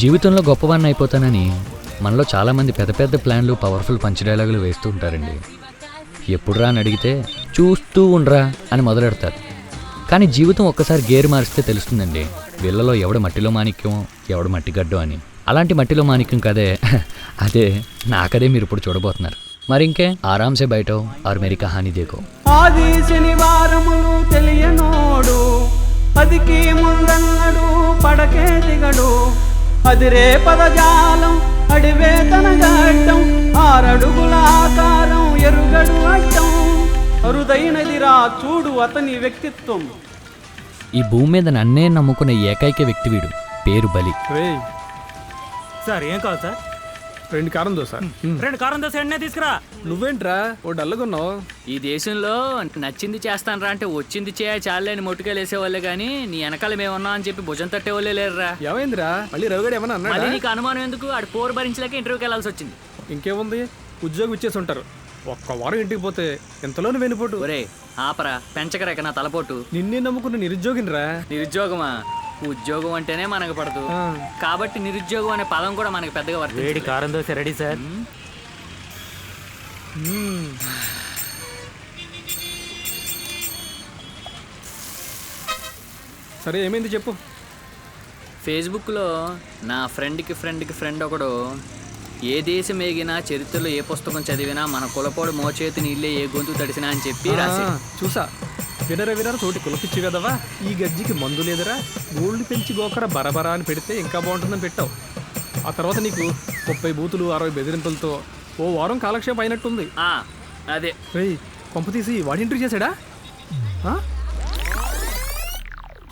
జీవితంలో గొప్పవాడిని అయిపోతానని మనలో చాలామంది పెద్ద పెద్ద ప్లాన్లు పవర్ఫుల్ పంచ్ డైలాగులు వేస్తూ ఉంటారండి. ఎప్పుడురా అని అడిగితే చూస్తూ ఉండరా అని మొదలెడతారు. కానీ జీవితం ఒక్కసారి గేరు మారిస్తే తెలుస్తుందండి వీళ్ళలో ఎవడు మట్టిలో మాణిక్యం ఎవడు మట్టిగడ్డు అని. అలాంటి మట్టిలో మాణిక్యం కదే అదే నాకదే మీరు ఇప్పుడు చూడబోతున్నారు. మరింకే ఆరాంసే బయట ఆరు మేరీ కహానీ దేకో. ఆది శనివారములు తెలియనోడు పదికి ముందన్నడు పడకే దిగడు అదిరే పదజాలం అడివే తన గడ్డం ఆరడుగుల ఆకారం ఎరుగడు అడ్డం అరుదైనదిరా చూడు అతని వ్యక్తిత్వం. ఈ భూమి మీద నన్నే నమ్ముకునే ఏకైక వ్యక్తి వీడు, పేరు బలి. సార్ ఏం కావాలి సార్? 2 కారం దోశ. 2 కారం దోశ ఎన్నే తీసుకురా. నువ్వేంట్రా ఓ డల్లగున్నావు? ఈ దేశంలో నచ్చింది చేస్తానరా అంటే వచ్చింది చాలని మొట్టుకెళ్ళి వేసేవాళ్ళే కానీ నీ వెనకాల మేమున్నా అని చెప్పి భుజం తట్టేవాళ్ళే లేరురా. ఏమైందిరా మళ్ళీ రవిగడ ఏమన్నా మళ్ళీ అన్నాడా? నీకు అనుమానం ఎందుకు? ఆడు పోరు భరించలేక ఇంటర్వ్యూకి వెళ్ళాల్సి వచ్చింది. ఇంకేముంది, ఉద్యోగం ఇచ్చేసి ఉంటారు. ఒక్క వారం ఇంటికి పోతే ఎంతలోనే వెనుపోటు. ఒరే ఆపరా పెంచకరేక నా తలపోటు. నిన్నే నమ్ముకున్న నిరుద్యోగినిరా. నిరుద్యోగమా? ఉద్యోగం అంటేనే మనకు పడదు కాబట్టి నిరుద్యోగం అనే పదం కూడా మనకు పెద్దగా వర్తించదు. వేడి కారం దోశ రెడీ సార్. సరే ఏమైంది చెప్పు. ఫేస్బుక్లో నా ఫ్రెండ్కి ఫ్రెండ్ ఒకడు ఏ దేశం ఏగినా చరిత్రలో ఏ పుస్తకం చదివినా మన కులపోడు మోచేతి నీళ్ళే ఏ గొంతు తడిసినా అని చెప్పి రాసి చూసా. వినర తోటి కులపిచ్చి కదవా, ఈ గజ్జికి మందు లేదురా, గోల్డ్ పెంచి గోకర బరబరా అని పెడితే ఇంకా బాగుంటుందని పెట్టావు. ఆ తర్వాత నీకు 30 బూతులు 60 బెదిరింపులతో ఓ వారం కాలక్షేపం అయినట్టుంది. అదే రేయ్ కొంప తీసి వాడి ఇంటర్వ్యూ చేశాడా?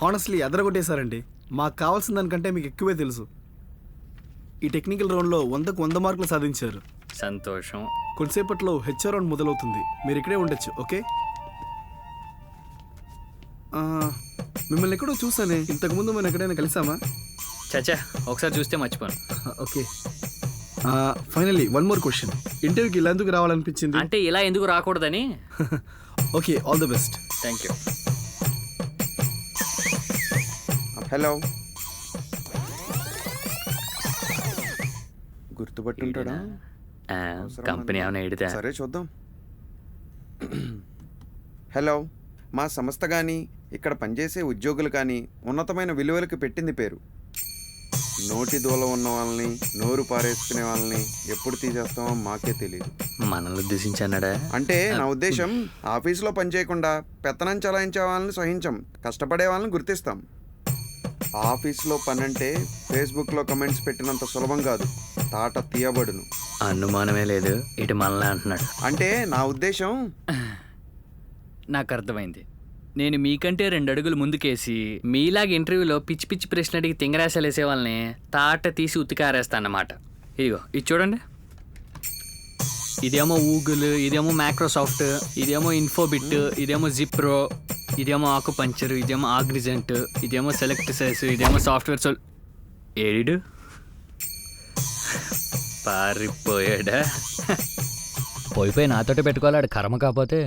హానెస్ట్లీ ఎదరగొట్టేశారండి. మాకు కావాల్సిన దానికంటే మీకు ఎక్కువే తెలుసు. ఈ టెక్నికల్ రౌండ్లో 100కు 100 మార్కులు సాధించారు. సంతోషం. కొద్దిసేపట్లో హెచ్ఆర్ రౌండ్ మొదలవుతుంది. మీరు ఇక్కడే ఉండొచ్చు. ఓకే. మిమ్మల్ని ఎక్కడో చూసానే, ఇంతకుముందు మనం ఎక్కడైనా కలిసామా? చచ్చా ఒకసారి చూస్తే మర్చిపోను. ఓకే. Finally 1 more question. ఇంటర్వ్యూకి ఇలా ఎందుకు రావాలనిపించింది? అంటే ఇలా ఎందుకు రాకూడదని. Okay, all the best. Thank you. Hello, గుర్తుపట్టుంటాడా? కంపెనీ ఏమైనా ఎడితే సరే చూద్దాం. హలో, మా సంస్థ కానీ ఇక్కడ పనిచేసే ఉద్యోగులు కానీ ఉన్నతమైన విలువలకు పెట్టింది పేరు. నోటి దూల ఉన్న వాళ్ళని, నోరు పారేసుకునే వాళ్ళని ఎప్పుడు తీసేస్తామో మాకే తెలియదు. మనల్ని ఉద్దేశించన్నాడా? అంటే నా ఉద్దేశం, ఆఫీసులో పనిచేయకుండా పెత్తనం చలాయించే వాళ్ళని సహించం, కష్టపడే వాళ్ళని గుర్తిస్తాం. ఆఫీస్లో పని అంటే ఫేస్బుక్లో కమెంట్స్ పెట్టినంత సులభం కాదు, తాట తీయబడును. అనుమానమే లేదు, ఇటు మనల్ని అంటున్నాడు. అంటే నా ఉద్దేశం, నాకు అర్థమైంది. నేను మీకంటే 2 అడుగులు ముందుకేసి మీలాగా ఇంటర్వ్యూలో పిచ్చి పిచ్చి ప్రశ్న అడిగి తింగరాశాలు వేసే వాళ్ళని తాట తీసి ఉతికారేస్తానమాట. ఇదిగో ఇది చూడండి. ఇదేమో గూగుల్, ఇదేమో మైక్రోసాఫ్ట్, ఇదేమో ఇన్ఫోబిట్, ఇదేమో జిప్రో, ఇదేమో ఆకుపంచర్, ఇదేమో ఆగ్రిజెంట్, ఇదేమో సెలెక్ట్ సైస్, ఇదేమో సాఫ్ట్వేర్ ఏడిడు పారిపోయాడా? పోయిపోయి నాతోటే పెట్టుకోవాలి, కర్మ కాకపోతే.